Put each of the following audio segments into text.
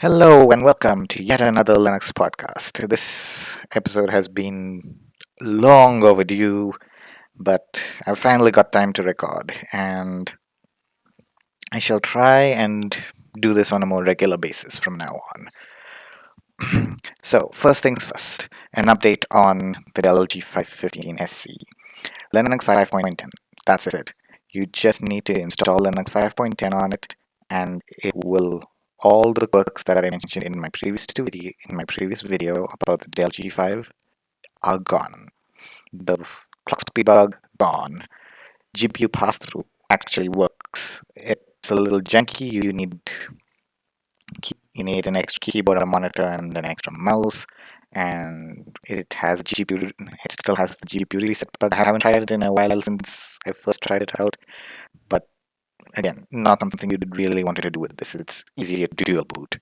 Hello and welcome to yet another Linux podcast. This episode has been long overdue, but I've finally got time to record, and I shall try and do this on a more regular basis from now on. So, first things first, an update on the Dell G5 15 SC. Linux 5.10. That's it. You just need to install Linux 5.10 on it, and it will all the quirks that I mentioned in my previous video about the Dell G5 are gone. The clock speed bug gone. GPU pass-through actually works. It's a little janky. You need an extra keyboard, a monitor, and an extra mouse. And it has GPU. It still has the GPU reset bug. I haven't tried it in a while since I first tried it out, but again, not something you'd really wanted to do with this. It's easier to dual boot.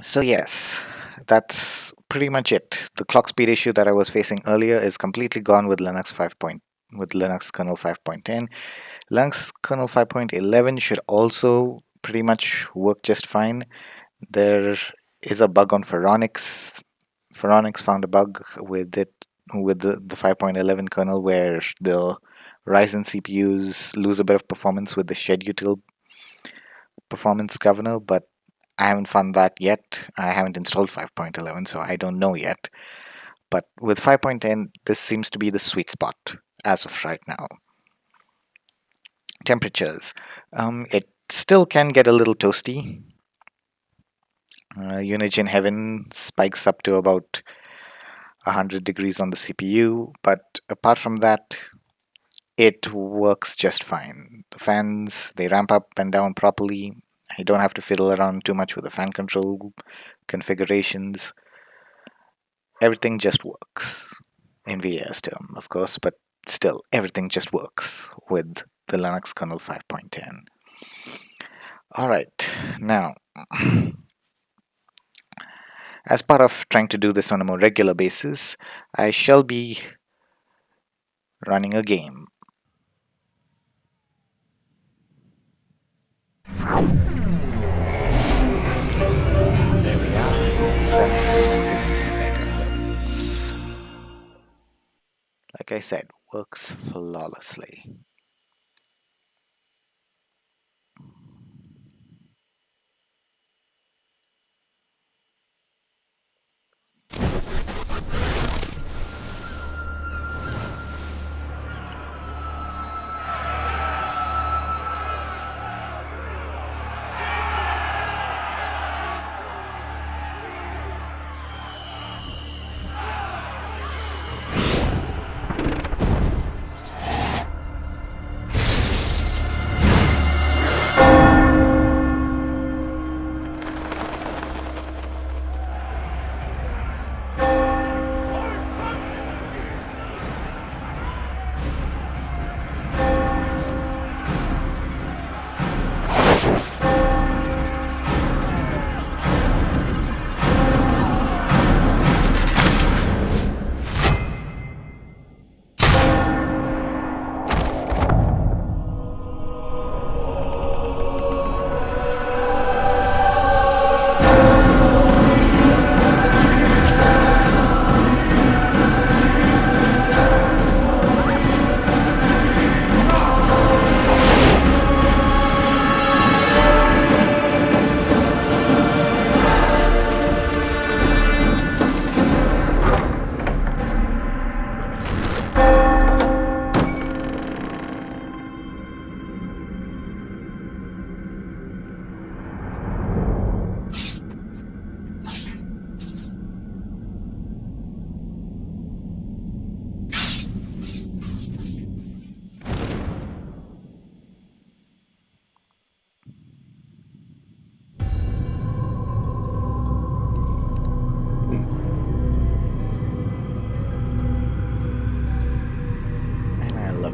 So yes, that's pretty much it. The clock speed issue that I was facing earlier is completely gone with Linux kernel 5.10. Linux kernel 5.11 should also pretty much work just fine. There is a bug on Phoronix. Phoronix found a bug with the 5.11 kernel where the Ryzen CPUs lose a bit of performance with the schedutil performance governor, but I haven't found that yet. I haven't installed 5.11, so I don't know yet. But with 5.10, this seems to be the sweet spot as of right now. Temperatures. It still can get a little toasty. Unigine Heaven spikes up to about 100 degrees on the CPU, but apart from that, it works just fine. The fans, they ramp up and down properly. I don't have to fiddle around too much with the fan control configurations. Everything just works. In VA's term, of course, but still, everything just works with the Linux kernel 5.10. Alright, now, as part of trying to do this on a more regular basis, I shall be running a game. There we are, 750 megahertz. Like I said, works flawlessly.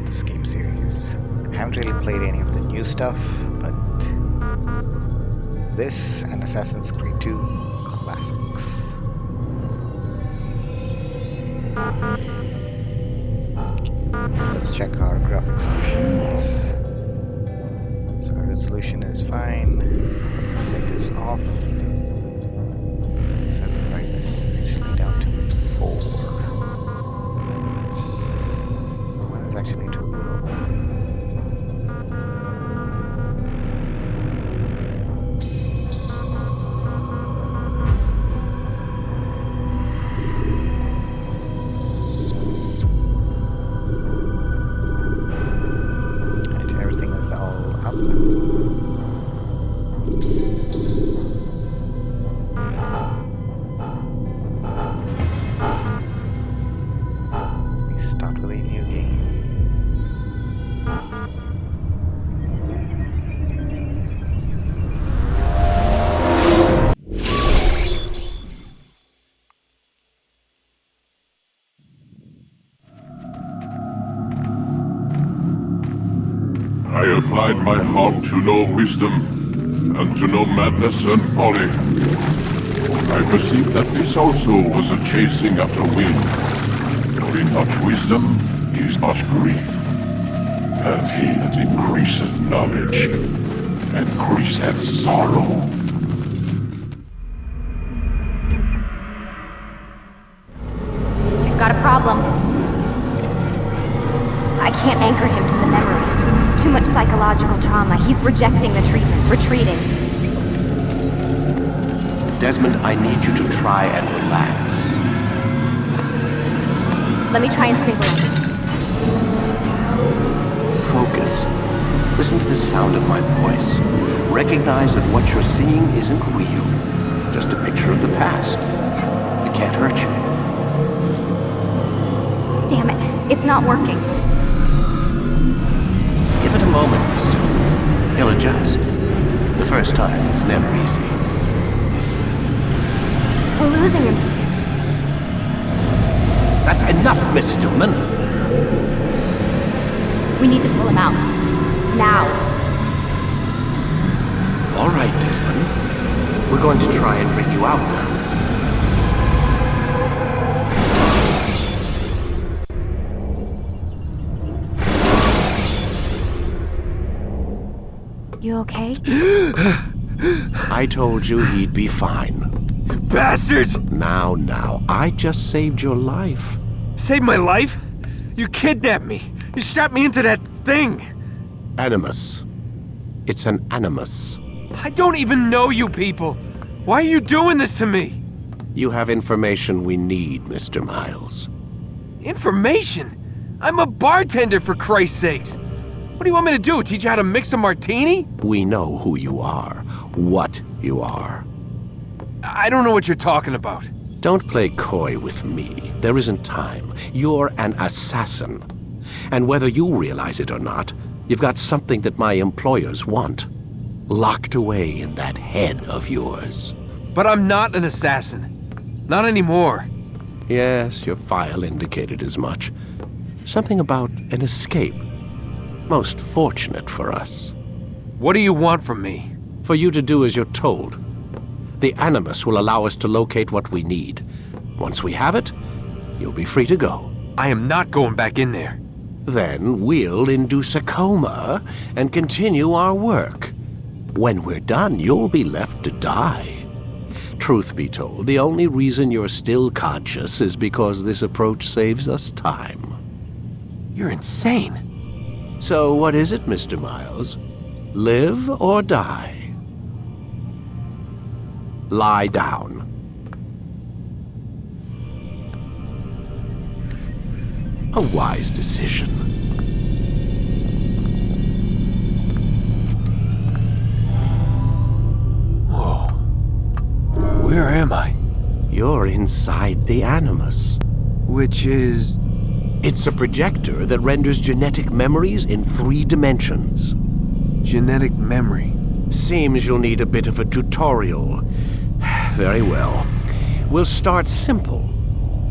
This game series. I haven't really played any of the new stuff, but this and Assassin's Creed 2 classics. Let's check our graphics options. So resolution is fine. Sync is off. Set the brightness actually down to 4. One is actually too low. Everything is all up. We start with a new game. I applied my heart to know wisdom, and to know madness and folly. I perceived that this also was a chasing after wind. For in much wisdom is much grief. And he that increaseth knowledge increaseth sorrow. We've got a problem. I can't anchor him to the memory. Too much psychological trauma. He's rejecting the treatment, retreating. Desmond, I need you to try and relax. Let me try and stabilize him. Focus. Listen to the sound of my voice. Recognize that what you're seeing isn't real. Just a picture of the past. It can't hurt you. Damn it, it's not working. Give it a moment, mister. He'll adjust. The first time is never easy. We're losing him. That's enough, Miss Stillman. We need to pull him out. Now. All right, Desmond. We're going to try and bring you out now. You okay? I told you he'd be fine. Bastards! Now, I just saved your life. Saved my life? You kidnapped me. You strapped me into that thing. Animus. It's an animus. I don't even know you people. Why are you doing this to me? You have information we need, Mr. Miles. Information? I'm a bartender, for Christ's sakes. What do you want me to do? Teach you how to mix a martini? We know who you are, what you are. I don't know what you're talking about. Don't play coy with me. There isn't time. You're an assassin. And whether you realize it or not, you've got something that my employers want. Locked away in that head of yours. But I'm not an assassin. Not anymore. Yes, your file indicated as much. Something about an escape. Most fortunate for us. What do you want from me? For you to do as you're told. The Animus will allow us to locate what we need. Once we have it, you'll be free to go. I am not going back in there. Then we'll induce a coma and continue our work. When we're done, you'll be left to die. Truth be told, the only reason you're still conscious is because this approach saves us time. You're insane. So what is it, Mr. Miles? Live or die? Lie down. A wise decision. Whoa. Where am I? You're inside the Animus. Which is... It's a projector that renders genetic memories in 3 dimensions. genetic memory. Seems you'll need a bit of a tutorial. Very well. We'll start simple.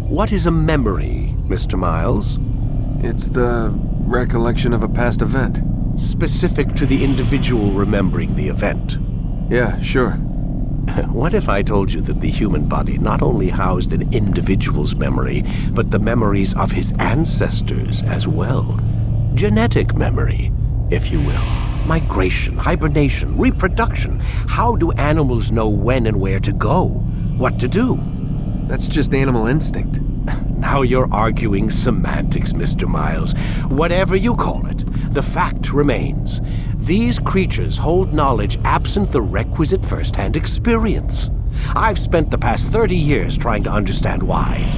What is a memory, Mr. Miles? It's the recollection of a past event. Specific to the individual remembering the event. Yeah, sure. What if I told you that the human body not only housed an individual's memory, but the memories of his ancestors as well? Genetic memory, if you will. Migration, hibernation, reproduction. How do animals know when and where to go? What to do? That's just animal instinct. Now you're arguing semantics, Mr. Miles. Whatever you call it, the fact remains. These creatures hold knowledge absent the requisite first-hand experience. I've spent the past 30 years trying to understand why.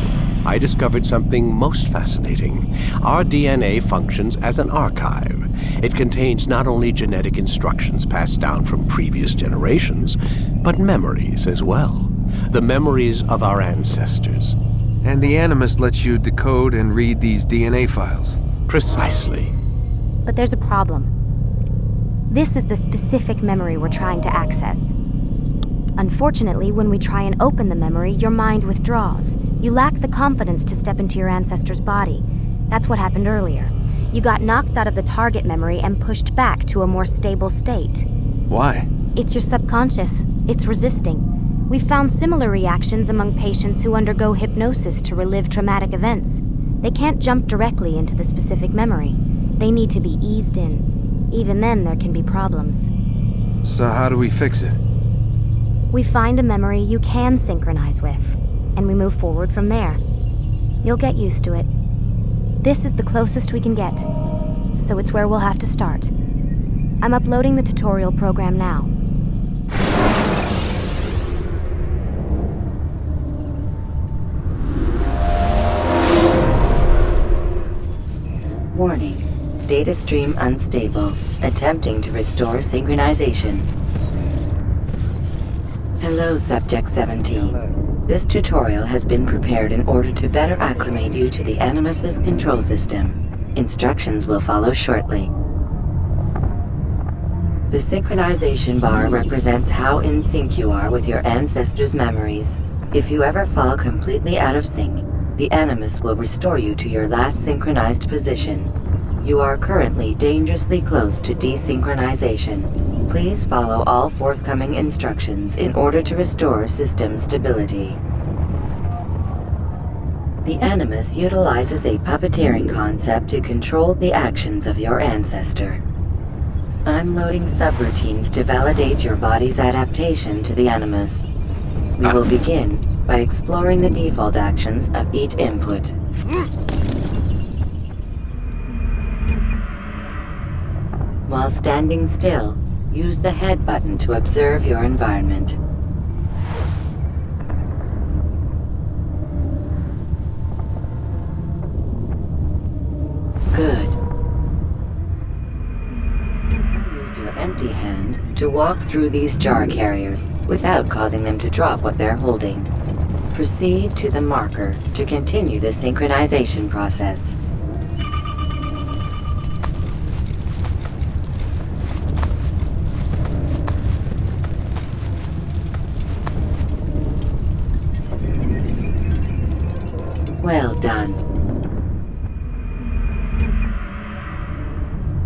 I discovered something most fascinating. Our DNA functions as an archive. It contains not only genetic instructions passed down from previous generations, but memories as well. The memories of our ancestors. And the Animus lets you decode and read these DNA files. Precisely. But there's a problem. This is the specific memory we're trying to access. Unfortunately, when we try and open the memory, your mind withdraws. You lack the confidence to step into your ancestor's body. That's what happened earlier. You got knocked out of the target memory and pushed back to a more stable state. Why? It's your subconscious. It's resisting. We've found similar reactions among patients who undergo hypnosis to relive traumatic events. They can't jump directly into the specific memory. They need to be eased in. Even then, there can be problems. So how do we fix it? We find a memory you can synchronize with, and we move forward from there. You'll get used to it. This is the closest we can get, so it's where we'll have to start. I'm uploading the tutorial program now. Warning. Data stream unstable. Attempting to restore synchronization. Hello, Subject 17. This tutorial has been prepared in order to better acclimate you to the Animus's control system. Instructions will follow shortly. The synchronization bar represents how in sync you are with your ancestors' memories. If you ever fall completely out of sync, the Animus will restore you to your last synchronized position. You are currently dangerously close to desynchronization. Please follow all forthcoming instructions in order to restore system stability. The Animus utilizes a puppeteering concept to control the actions of your ancestor. I'm loading subroutines to validate your body's adaptation to the Animus. We will begin by exploring the default actions of each input. While standing still, use the head button to observe your environment. Good. Use your empty hand to walk through these jar carriers without causing them to drop what they're holding. Proceed to the marker to continue the synchronization process. Well done.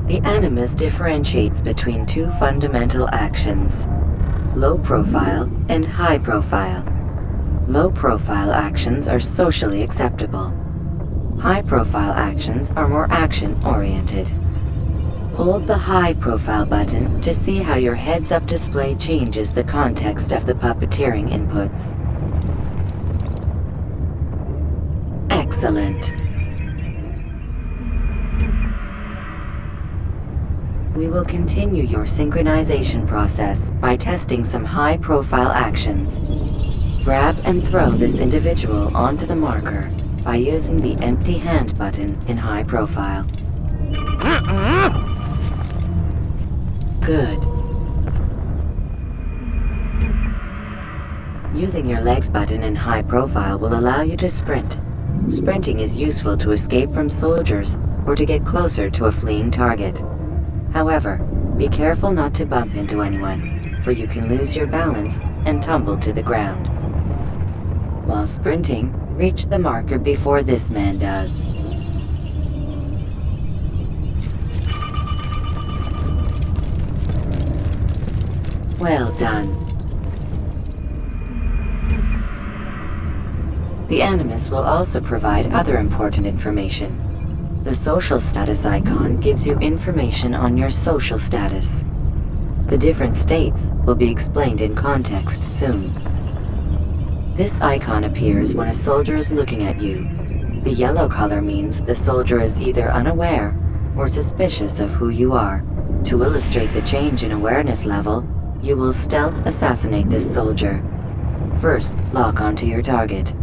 The Animus differentiates between two fundamental actions: low profile and high profile. Low profile actions are socially acceptable. High profile actions are more action-oriented. Hold the high profile button to see how your heads-up display changes the context of the puppeteering inputs. Excellent. We will continue your synchronization process by testing some high-profile actions. Grab and throw this individual onto the marker by using the empty hand button in high profile. Good. Using your legs button in high profile will allow you to sprint. Sprinting is useful to escape from soldiers or to get closer to a fleeing target. However, be careful not to bump into anyone, for you can lose your balance and tumble to the ground. While sprinting, reach the marker before this man does. Well done. The Animus will also provide other important information. The social status icon gives you information on your social status. The different states will be explained in context soon. This icon appears when a soldier is looking at you. The yellow color means the soldier is either unaware or suspicious of who you are. To illustrate the change in awareness level, you will stealth assassinate this soldier. First, lock onto your target.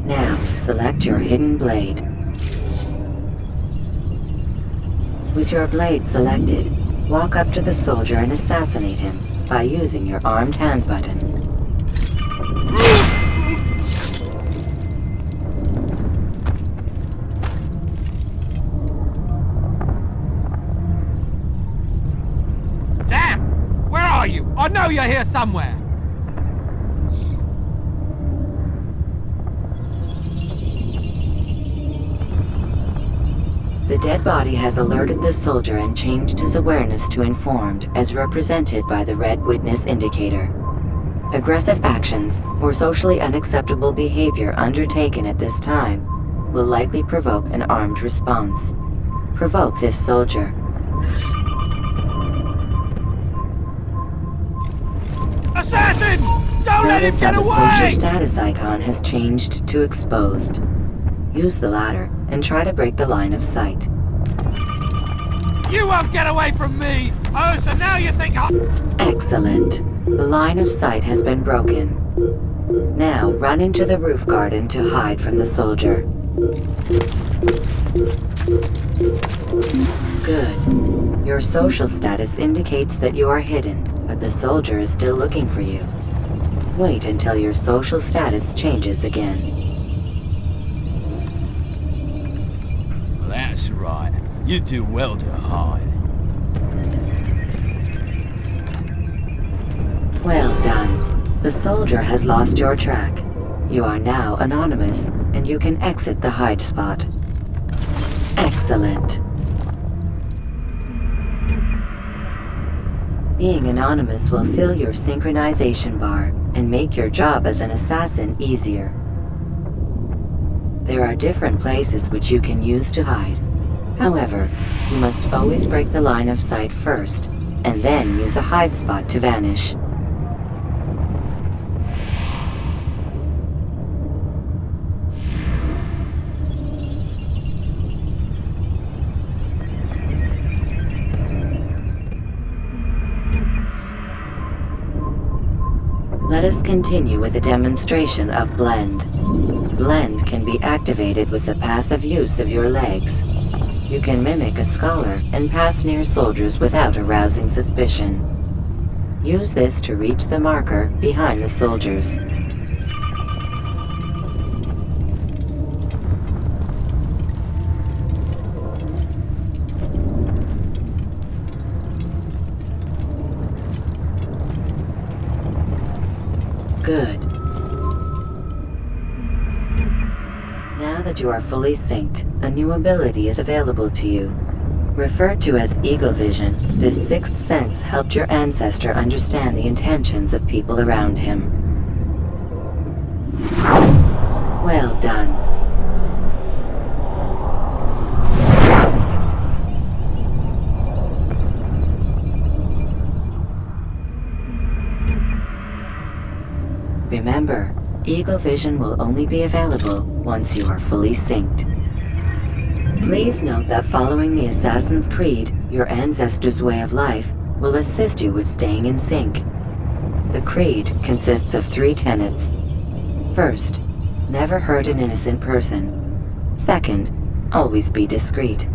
Now, select your hidden blade. With your blade selected, walk up to the soldier and assassinate him by using your armed hand button. Damn! Where are you? I know you're here somewhere! The dead body has alerted the soldier and changed his awareness to informed, as represented by the red witness indicator. Aggressive actions or socially unacceptable behavior undertaken at this time will likely provoke an armed response. Provoke this soldier. Assassin! Don't let him Notice get how the social away! status icon has changed to exposed. Use the ladder and try to break the line of sight. You won't get away from me! Oh, so now you think I... Excellent. The line of sight has been broken. Now run into the roof garden to hide from the soldier. Good. Your social status indicates that you are hidden, but the soldier is still looking for you. Wait until your social status changes again. That's right. You do well to hide. Well done. The soldier has lost your track. You are now anonymous, and you can exit the hide spot. Excellent. Being anonymous will fill your synchronization bar and make your job as an assassin easier. There are different places which you can use to hide. However, you must always break the line of sight first, and then use a hide spot to vanish. Let us continue with a demonstration of Blend. Blend can be activated with the passive use of your legs. You can mimic a scholar and pass near soldiers without arousing suspicion. Use this to reach the marker behind the soldiers. Good. Now that you are fully synced, a new ability is available to you. Referred to as Eagle Vision, this sixth sense helped your ancestor understand the intentions of people around him. Well done. Remember, Eagle Vision will only be available once you are fully synced. Please note that following the Assassin's Creed, your ancestor's way of life will assist you with staying in sync. The Creed consists of 3 tenets. First, never hurt an innocent person. Second, always be discreet.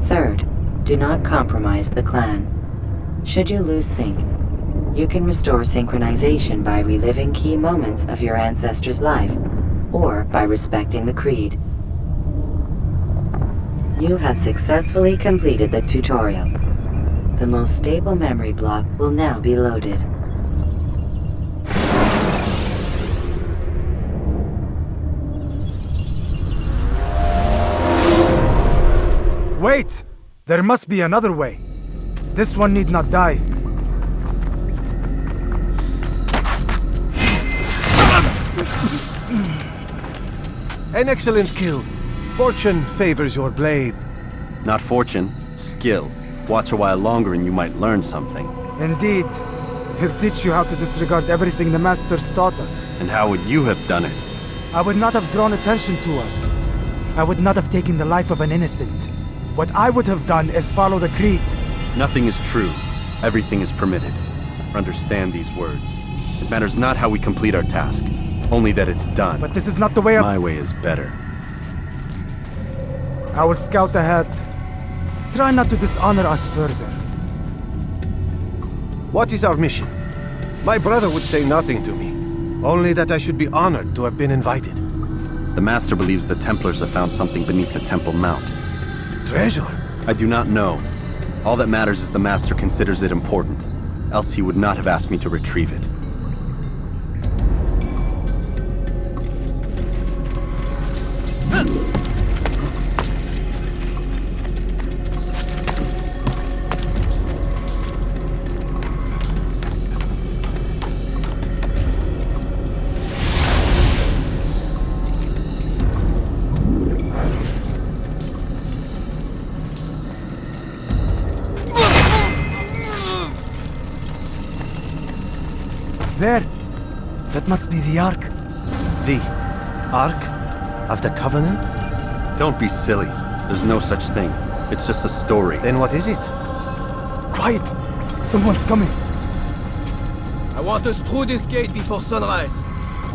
Third, do not compromise the clan. Should you lose sync, you can restore synchronization by reliving key moments of your ancestor's life, or by respecting the Creed. You have successfully completed the tutorial. The most stable memory block will now be loaded. Wait! There must be another way. This one need not die. An excellent kill. Fortune favors your blade. Not fortune, skill. Watch a while longer and you might learn something. Indeed. He'll teach you how to disregard everything the Masters taught us. And how would you have done it? I would not have drawn attention to us. I would not have taken the life of an innocent. What I would have done is follow the creed. Nothing is true. Everything is permitted. Understand these words. It matters not how we complete our task, only that it's done. But this is not the way of... My way is better. I will scout ahead. Try not to dishonor us further. What is our mission? My brother would say nothing to me. Only that I should be honored to have been invited. The Master believes the Templars have found something beneath the Temple Mount. Treasure? I do not know. All that matters is the Master considers it important. Else he would not have asked me to retrieve it. There! That must be the Ark. The Ark of the Covenant? Don't be silly. There's no such thing. It's just a story. Then what is it? Quiet! Someone's coming. I want us through this gate before sunrise.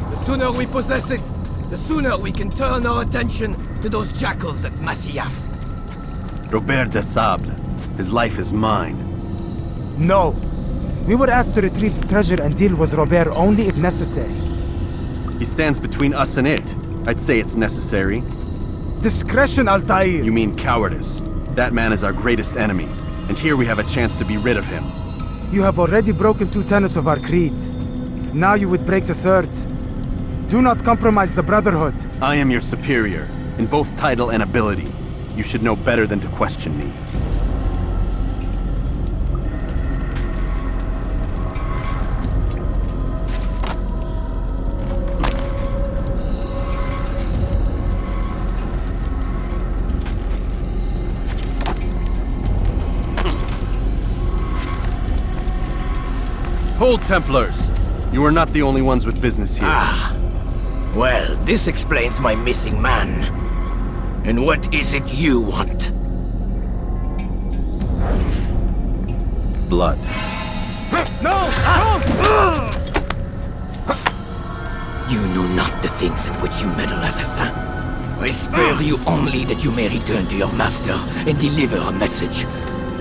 The sooner we possess it, the sooner we can turn our attention to those jackals at Masyaf. Robert de Sable. His life is mine. No. We were asked to retrieve the treasure and deal with Robert only if necessary. He stands between us and it. I'd say it's necessary. Discretion, Altair! You mean cowardice. That man is our greatest enemy, and here we have a chance to be rid of him. You have already broken 2 tenets of our creed. Now you would break the 3rd. Do not compromise the Brotherhood. I am your superior, in both title and ability. You should know better than to question me. Hold, Templars! You are not the only ones with business here. Ah. Well, this explains my missing man. And what is it you want? Blood. No! You know not the things in which you meddle, assassin. I spare you only that you may return to your master and deliver a message.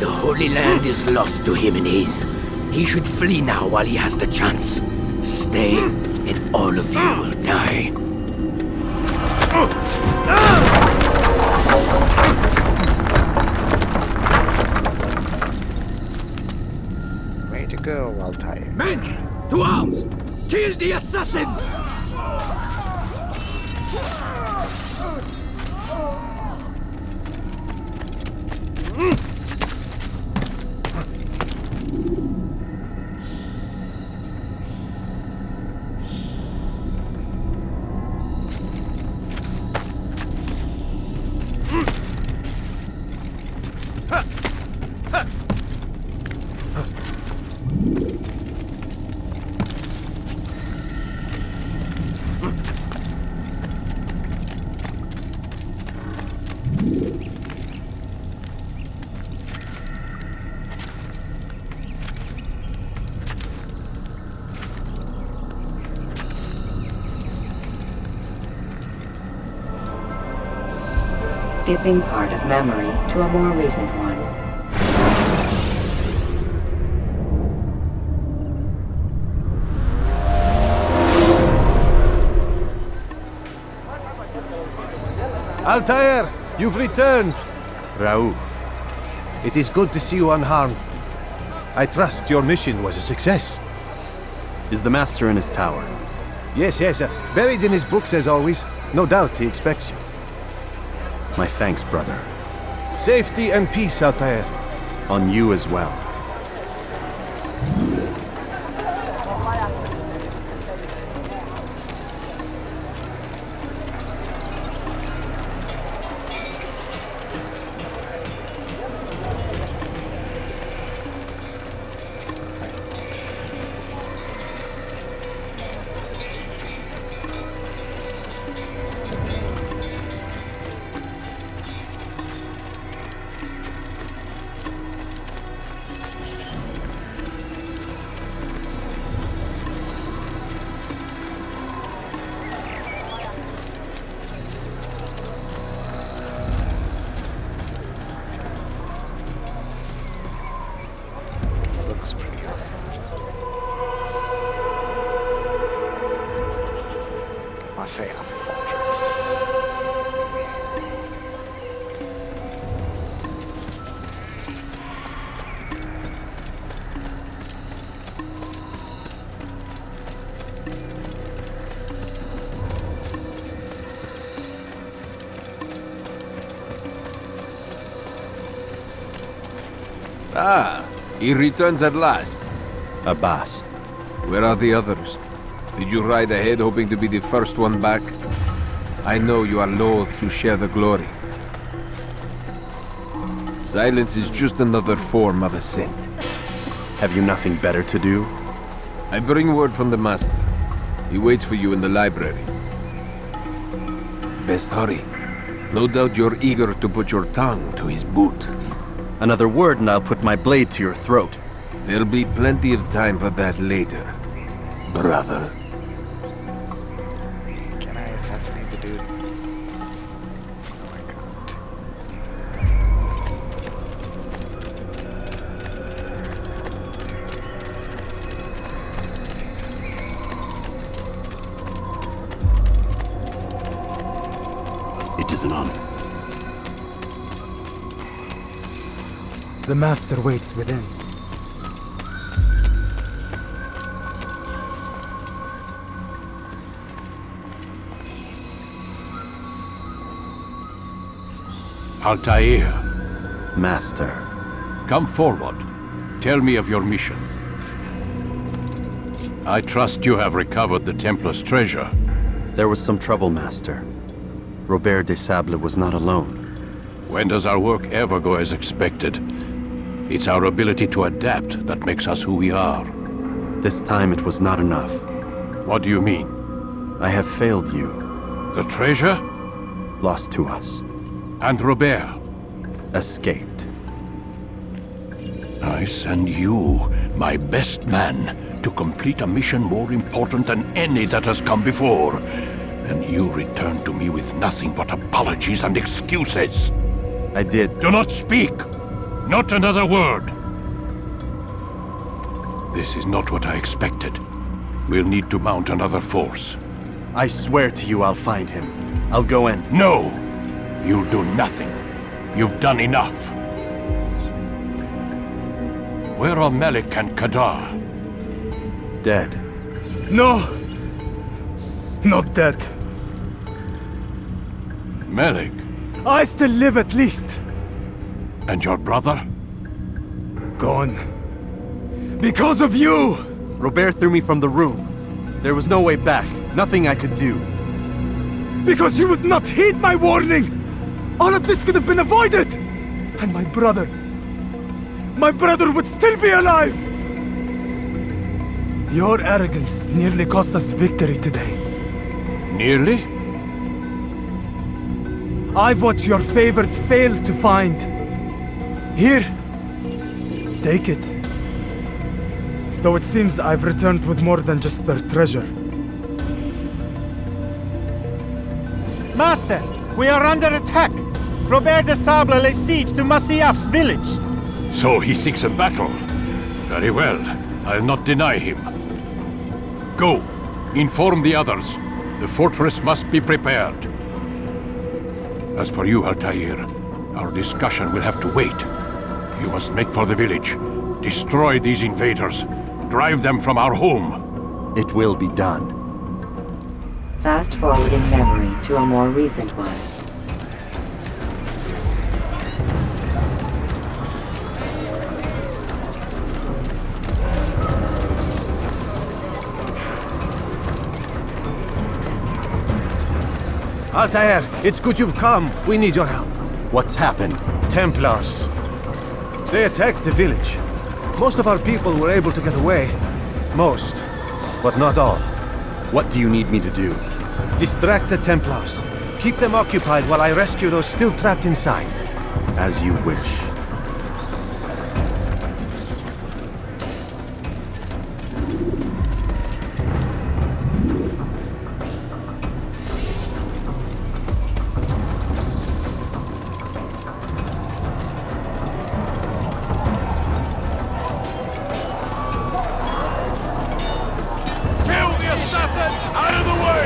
The Holy Land is lost to him and his. He should flee now while he has the chance. Stay, and all of you will die. Way to go, Altair. Men, to arms! Kill the assassins! Skipping part of memory to a more recent one. Altair, you've returned. Raouf. It is good to see you unharmed. I trust your mission was a success. Is the Master in his tower? Yes, buried in his books as always. No doubt he expects you. My thanks, brother. Safety and peace, Altair. On you as well. Masaya Fortress. Ah, he returns at last. Abbas. Where are the others? Did you ride ahead hoping to be the first one back? I know you are loath to share the glory. Silence is just another form of assent. Have you nothing better to do? I bring word from the Master. He waits for you in the library. Best hurry. No doubt you're eager to put your tongue to his boot. Another word and I'll put my blade to your throat. There'll be plenty of time for that later, brother. Can I assassinate the dude? No, I can't. It is an honor. The Master waits within. Altair, Master. come forward. Tell me of your mission. I trust you have recovered the Templar's treasure. There was some trouble, Master. Robert de Sable was not alone. When does our work ever go as expected? It's our ability to adapt that makes us who we are. This time it was not enough. What do you mean? I have failed you. The treasure? Lost to us. And Robert? Escaped. I send you, my best man, to complete a mission more important than any that has come before. And you return to me with nothing but apologies and excuses. I did. Do not speak! Not another word! This is not what I expected. We'll need to mount another force. I swear to you I'll find him. I'll go in. No! You'll do nothing. You've done enough. Where are Melik and Kadar? Dead. No! Not dead. Melik? I still live at least. And your brother? Gone. Because of you! Robert threw me from the room. There was no way back. Nothing I could do. Because you would not heed my warning! All of this could have been avoided! And my brother would still be alive! Your arrogance nearly cost us victory today. Nearly? I've what your favorite failed to find. Here. Take it. Though it seems I've returned with more than just their treasure. Master, we are under attack. Robert de Sable lays siege to Masyaf's village. So he seeks a battle. Very well. I'll not deny him. Go. Inform the others. The fortress must be prepared. As for you, Altair, our discussion will have to wait. You must make for the village. Destroy these invaders. Drive them from our home. It will be done. Fast forward in memory to a more recent one. Altair, it's good you've come. We need your help. What's happened? Templars. They attacked the village. Most of our people were able to get away. Most, but not all. What do you need me to do? Distract the Templars. Keep them occupied while I rescue those still trapped inside. As you wish. Kill the assassin! Out of the way!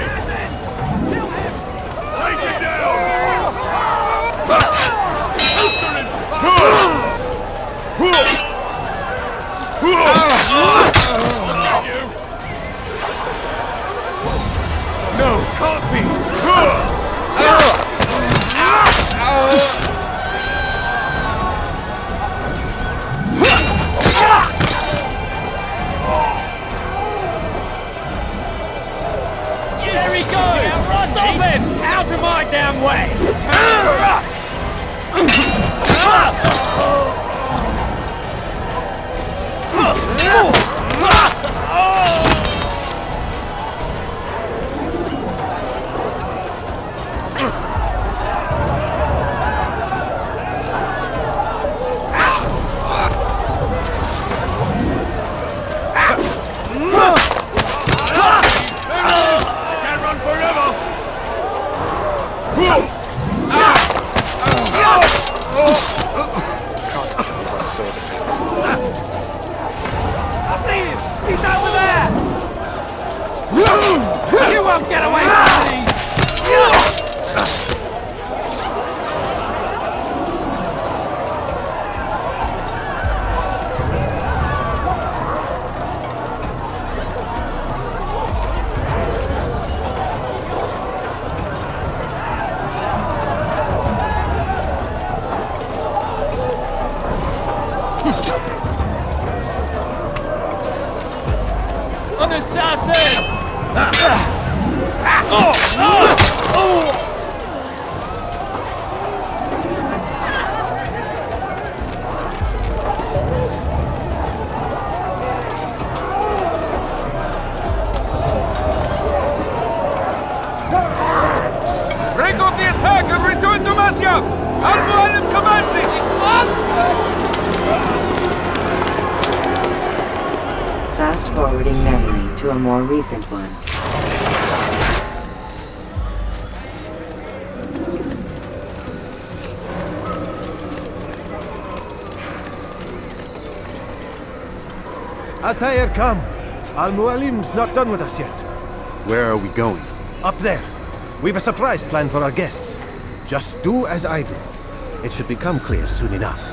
me go! Stop him! Out of my damn way! He's over there! You won't get away from me! On assassin! Break off the attack and return to Masya! Al-Mualim commands it! Fast-forwarding memory to a more recent one. Altair, come. Al-Mualim's not done with us yet. Where are we going? Up there. We've a surprise planned for our guests. Just do as I do. It should become clear soon enough.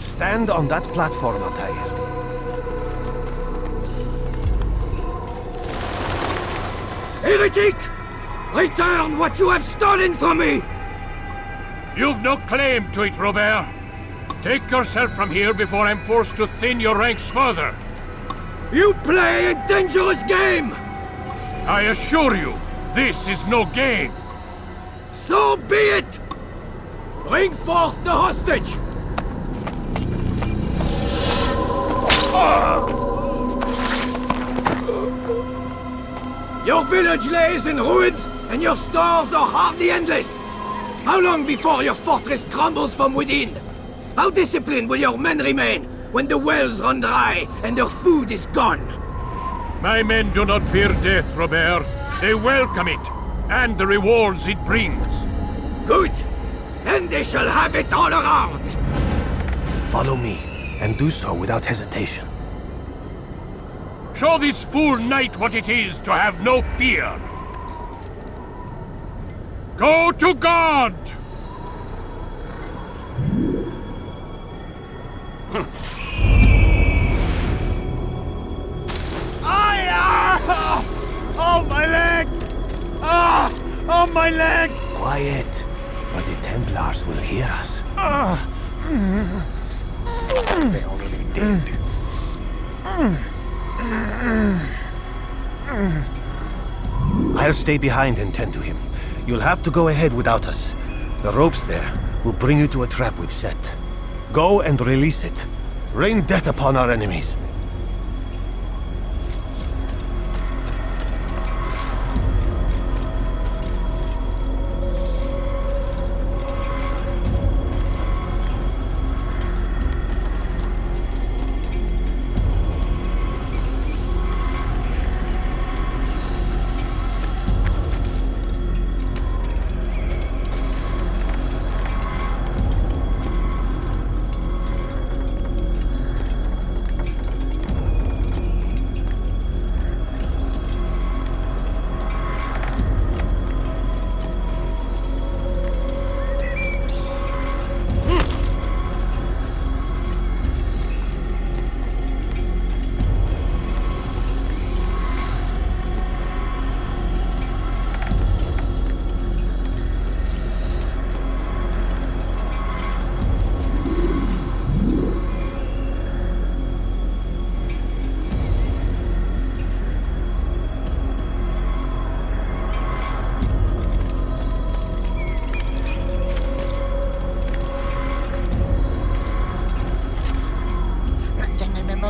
Stand on that platform, Altair. Heretic! Return what you have stolen from me! You've no claim to it, Robert. Take yourself from here before I'm forced to thin your ranks further. You play a dangerous game! I assure you, this is no game. So be it! Bring forth the hostage! Your village lays in ruins, and your stores are hardly endless. How long before your fortress crumbles from within? How disciplined will your men remain when the wells run dry and their food is gone? My men do not fear death, Robert. They welcome it, and the rewards it brings. Good. Then they shall have it all around. Follow me, and do so without hesitation. Show this fool knight what it is to have no fear. Go to God! Oh, my leg! Ah! Oh, my leg! Quiet, or the Templars will hear us. They already did. I'll stay behind and tend to him. You'll have to go ahead without us. The ropes there will bring you to a trap we've set. Go and release it. Rain death upon our enemies.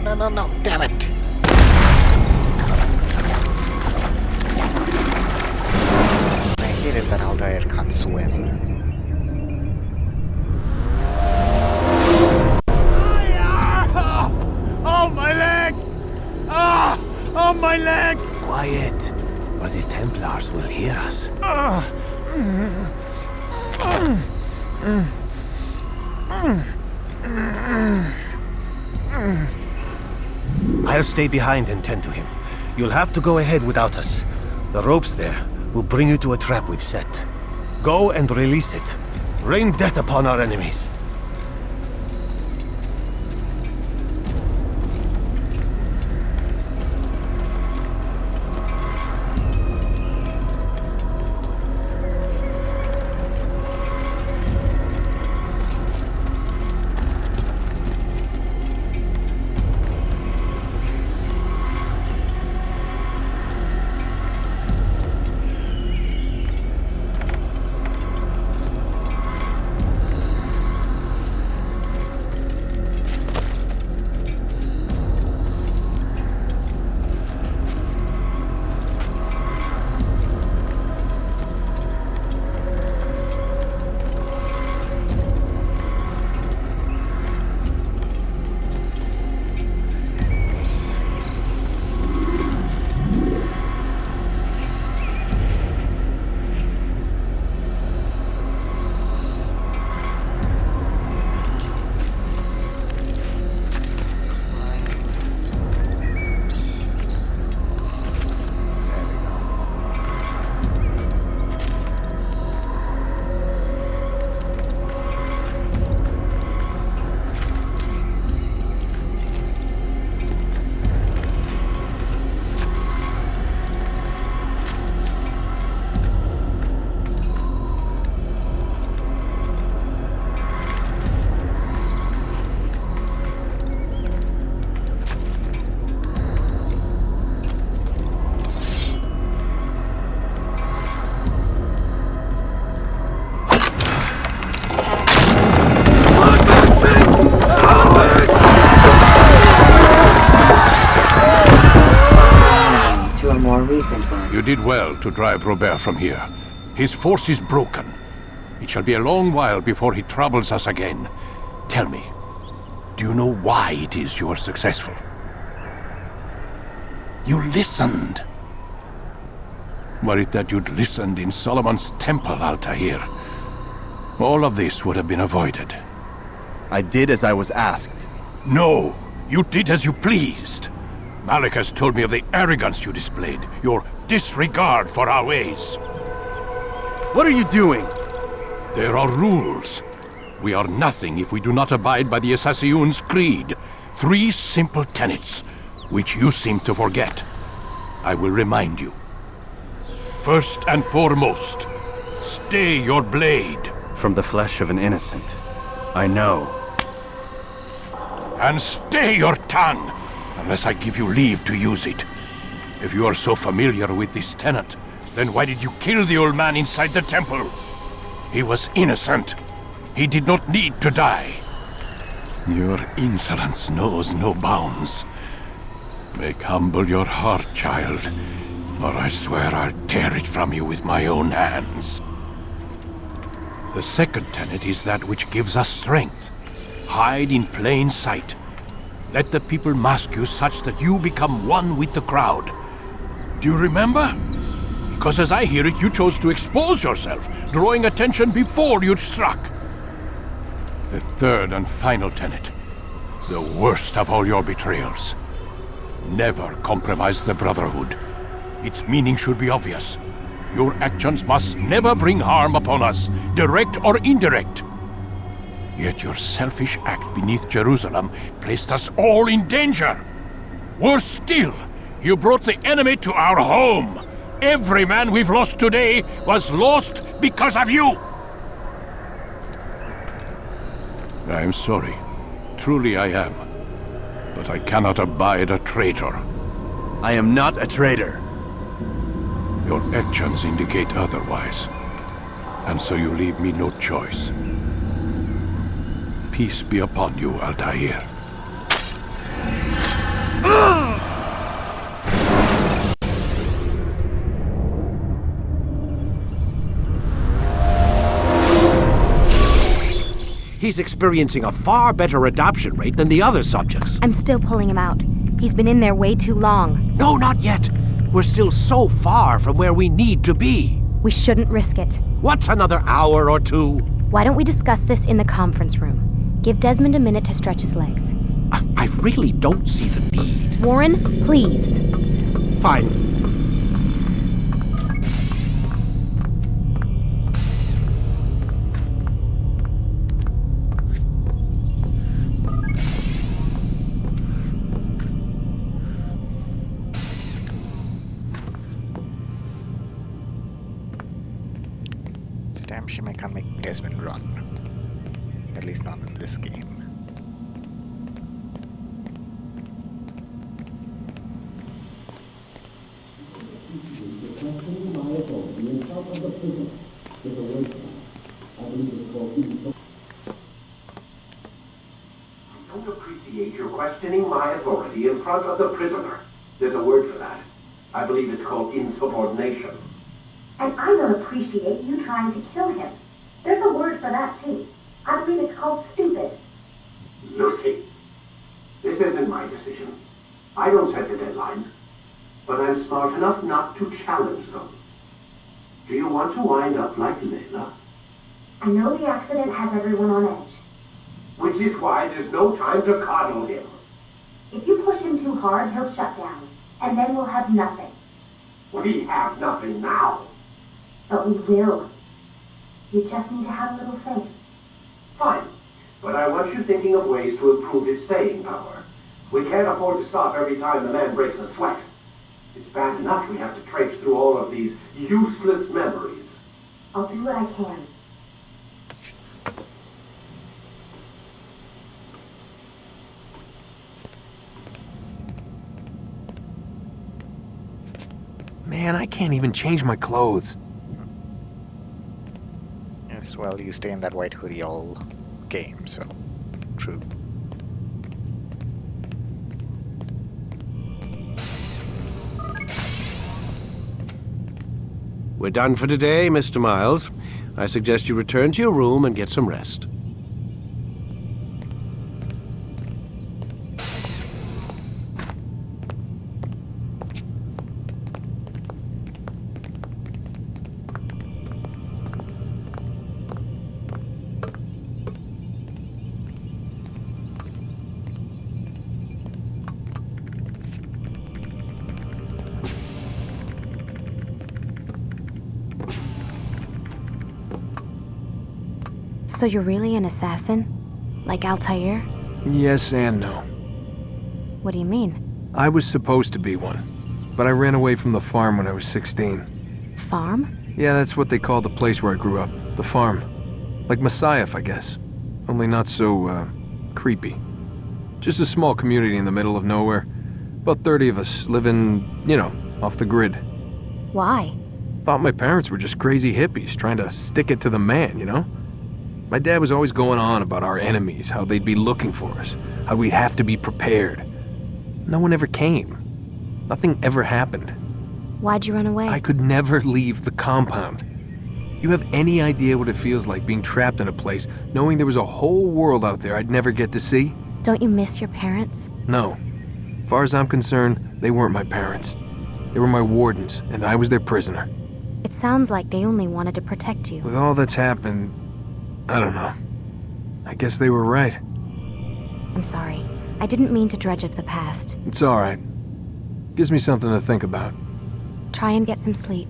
no, damn it. I hate it that Altair can't swim. Oh, my leg! Ah! Oh, my leg! Quiet, or the Templars will hear us. I'll stay behind and tend to him. You'll have to go ahead without us. The ropes there will bring you to a trap we've set. Go and release it. Rain death upon our enemies. You did well to drive Robert from here. His force is broken. It shall be a long while before he troubles us again. Tell me, do you know why it is you are successful? You listened. Were it that you'd listened in Solomon's temple, Altair, all of this would have been avoided. I did as I was asked. No, you did as you pleased. Malik has told me of the arrogance you displayed, your disregard for our ways. What are you doing? There are rules. We are nothing if we do not abide by the Assassin's creed. 3 simple tenets, which you seem to forget. I will remind you. First and foremost, stay your blade. From the flesh of an innocent. I know. And stay your tongue, unless I give you leave to use it. If you are so familiar with this tenet, then why did you kill the old man inside the temple? He was innocent. He did not need to die. Your insolence knows no bounds. Make humble your heart, child, or I swear I'll tear it from you with my own hands. The second tenet is that which gives us strength. Hide in plain sight. Let the people mask you such that you become one with the crowd. Do you remember? Because as I hear it, you chose to expose yourself, drawing attention before you'd struck. The third and final tenet, the worst of all your betrayals. Never compromise the Brotherhood. Its meaning should be obvious. Your actions must never bring harm upon us, direct or indirect. Yet your selfish act beneath Jerusalem placed us all in danger. Worse still, you brought the enemy to our home. Every man we've lost today was lost because of you. I am sorry. Truly I am. But I cannot abide a traitor. I am not a traitor. Your actions indicate otherwise. And so you leave me no choice. Peace be upon you, Altair. He's experiencing a far better adoption rate than the other subjects. I'm still pulling him out. He's been in there way too long. No, not yet. We're still so far from where we need to be. We shouldn't risk it. What's another hour or two? Why don't we discuss this in the conference room? Give Desmond a minute to stretch his legs. I really don't see the need. Warren, please. Fine. Damn shame I can't make Desmond run. At least not in this game. I don't appreciate your questioning my authority in front of the prisoner. There's a word for that. I believe it's called insubordination. And I don't appreciate you trying to kill him. There's a word for that, too. I believe it's called stupid. Lucy, this isn't my decision. I don't set the deadlines, but I'm smart enough not to challenge them. Do you want to wind up like Layla? I know the accident has everyone on edge. Which is why there's no time to coddle him. If you push him too hard, he'll shut down, and then we'll have nothing. We have nothing now. But we will. You just need to have a little faith. Fine, but I want you thinking of ways to improve his staying power. We can't afford to stop every time the man breaks a sweat. It's bad enough we have to traipse through all of these useless memories. I'll do what I can. Man, I can't even change my clothes. Yes, well, you stay in that white hoodie all game, so true. We're done for today, Mr. Miles. I suggest you return to your room and get some rest. So you're really an assassin? Like Altair? Yes and no. What do you mean? I was supposed to be one, but I ran away from the farm when I was 16. Farm? Yeah, that's what they called the place where I grew up. The farm. Like Messiah, I guess. Only not so, creepy. Just a small community in the middle of nowhere. About 30 of us living, you know, off the grid. Why? Thought my parents were just crazy hippies trying to stick it to the man, you know? My dad was always going on about our enemies, how they'd be looking for us, how we'd have to be prepared. No one ever came. Nothing ever happened. Why'd you run away? I could never leave the compound. You have any idea what it feels like being trapped in a place, knowing there was a whole world out there I'd never get to see? Don't you miss your parents? No. As far as I'm concerned, they weren't my parents. They were my wardens, and I was their prisoner. It sounds like they only wanted to protect you. With all that's happened, I don't know. I guess they were right. I'm sorry. I didn't mean to dredge up the past. It's all right. Gives me something to think about. Try and get some sleep.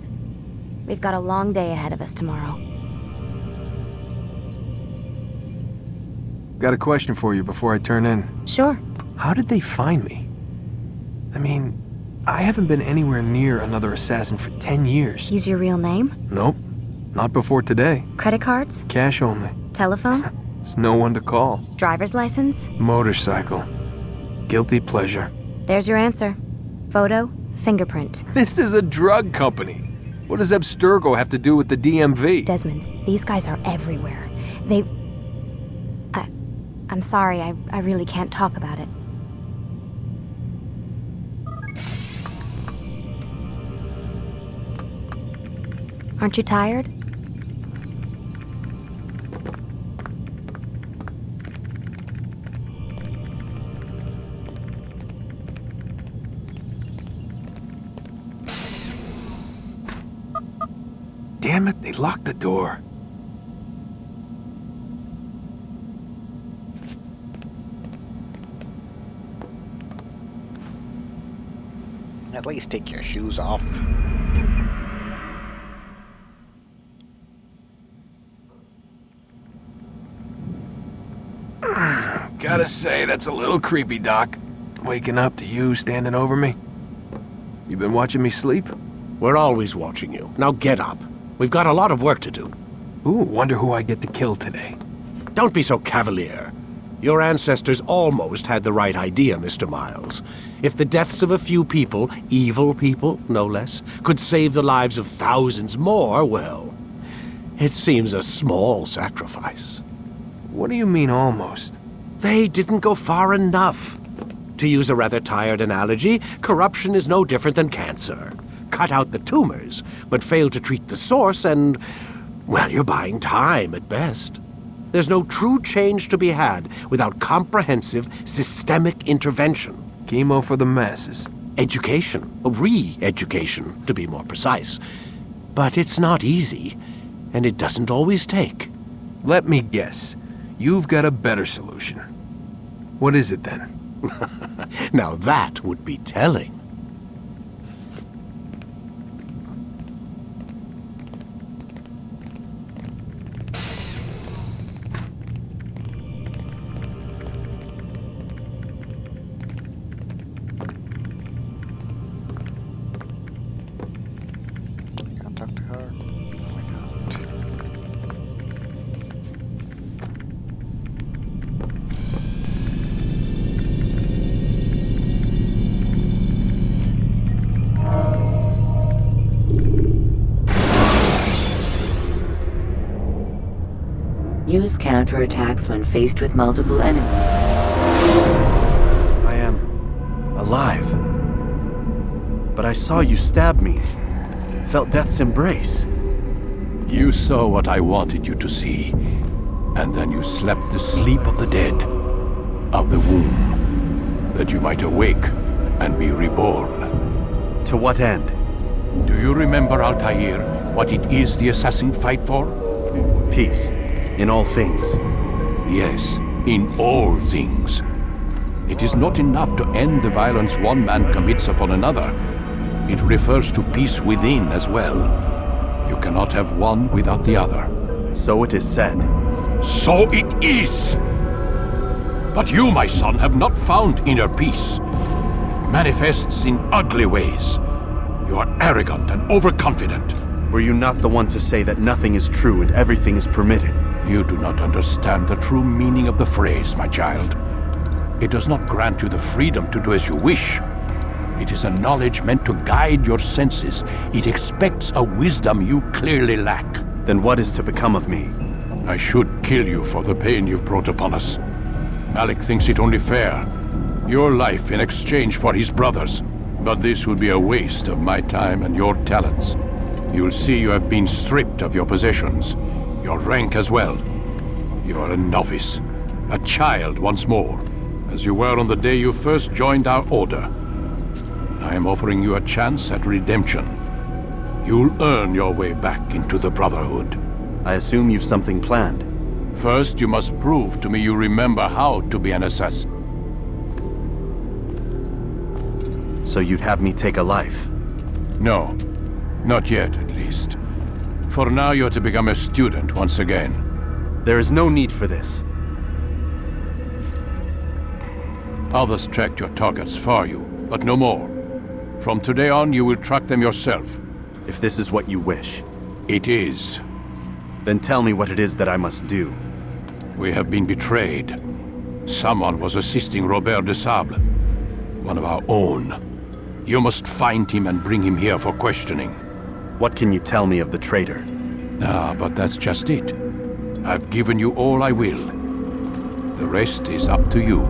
We've got a long day ahead of us tomorrow. Got a question for you before I turn in. Sure. How did they find me? I mean, I haven't been anywhere near another assassin for 10 years. Use your real name? Nope. Not before today. Credit cards? Cash only. Telephone? There's no one to call. Driver's license? Motorcycle. Guilty pleasure. There's your answer. Photo, fingerprint. This is a drug company. What does Abstergo have to do with the DMV? Desmond, these guys are everywhere. I'm sorry, I really can't talk about it. Aren't you tired? Damn it, they locked the door. At least take your shoes off. Gotta say, that's a little creepy, Doc. Waking up to you standing over me. You been watching me sleep? We're always watching you. Now get up. We've got a lot of work to do. Ooh, wonder who I get to kill today. Don't be so cavalier. Your ancestors almost had the right idea, Mr. Miles. If the deaths of a few people, evil people, no less, could save the lives of thousands more, well, it seems a small sacrifice. What do you mean, almost? They didn't go far enough. To use a rather tired analogy, corruption is no different than cancer. Cut out the tumors, but fail to treat the source and, well, you're buying time at best. There's no true change to be had without comprehensive, systemic intervention. Chemo for the masses. Education, re-education, to be more precise. But it's not easy, and it doesn't always take. Let me guess. You've got a better solution. What is it then? Now that would be telling. Contact her. Oh my god. Use counterattacks when faced with multiple enemies. I am alive. But I saw you stab me. Felt death's embrace. You saw what I wanted you to see, and then you slept the sleep of the dead, of the womb, that you might awake and be reborn. To what end? Do you remember, Altair, what it is the assassin fight for? Peace. In all things. Yes, in all things. It is not enough to end the violence one man commits upon another. It refers to peace within as well. You cannot have one without the other. So it is said. So it is! But you, my son, have not found inner peace. It manifests in ugly ways. You are arrogant and overconfident. Were you not the one to say that nothing is true and everything is permitted? You do not understand the true meaning of the phrase, my child. It does not grant you the freedom to do as you wish. It is a knowledge meant to guide your senses. It expects a wisdom you clearly lack. Then what is to become of me? I should kill you for the pain you've brought upon us. Malik thinks it only fair. Your life in exchange for his brother's. But this would be a waste of my time and your talents. You'll see you have been stripped of your possessions. Your rank as well. You are a novice. A child once more. As you were on the day you first joined our order. I am offering you a chance at redemption. You'll earn your way back into the Brotherhood. I assume you've something planned. First, you must prove to me you remember how to be an assassin. So you'd have me take a life? No. Not yet, at least. For now, you're to become a student once again. There is no need for this. Others tracked your targets for you, but no more. From today on, you will track them yourself. If this is what you wish. It is. Then tell me what it is that I must do. We have been betrayed. Someone was assisting Robert de Sable, one of our own. You must find him and bring him here for questioning. What can you tell me of the traitor? Ah, but that's just it. I've given you all I will. The rest is up to you.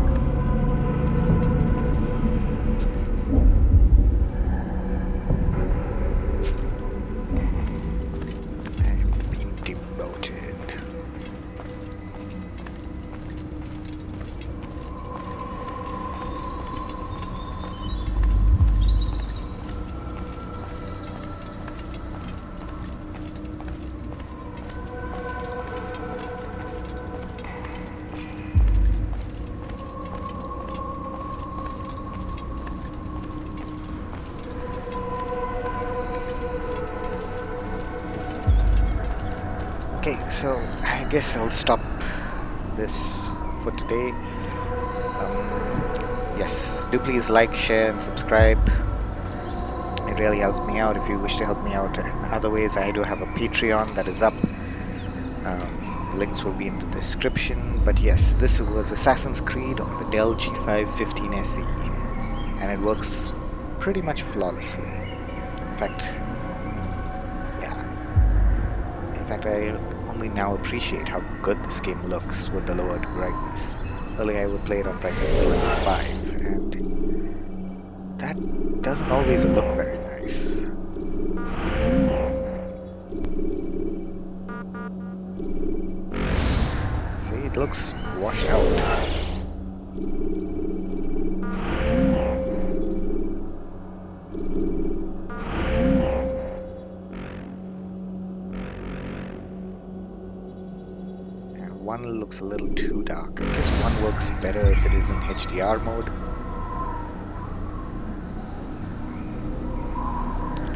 So I guess I'll stop this for today. Yes, do please like, share, and subscribe. It really helps me out. If you wish to help me out in other ways, I do have a Patreon that is up. Links will be in the description. But yes, this was Assassin's Creed on the Dell G5 15 SE, and it works pretty much flawlessly. In fact, I only now appreciate how good this game looks with the lowered brightness. Earlier I would play it on brightness level 5, and that doesn't always look very nice. See, it looks washed out. One looks a little too dark. I guess one works better if it is in HDR mode.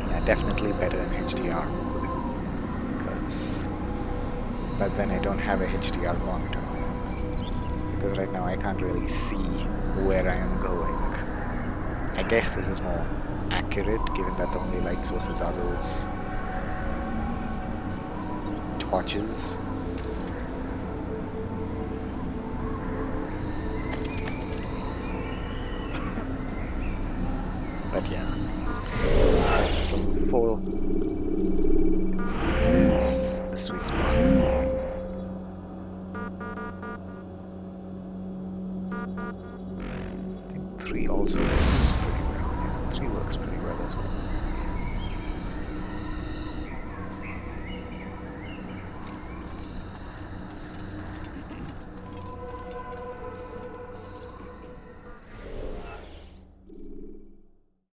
Yeah, definitely better in HDR mode. But then I don't have a HDR monitor. Because right now I can't really see where I am going. I guess this is more accurate, given that the only light sources are those torches. But yeah, so 4 is the sweet spot for me. I think 3 also works.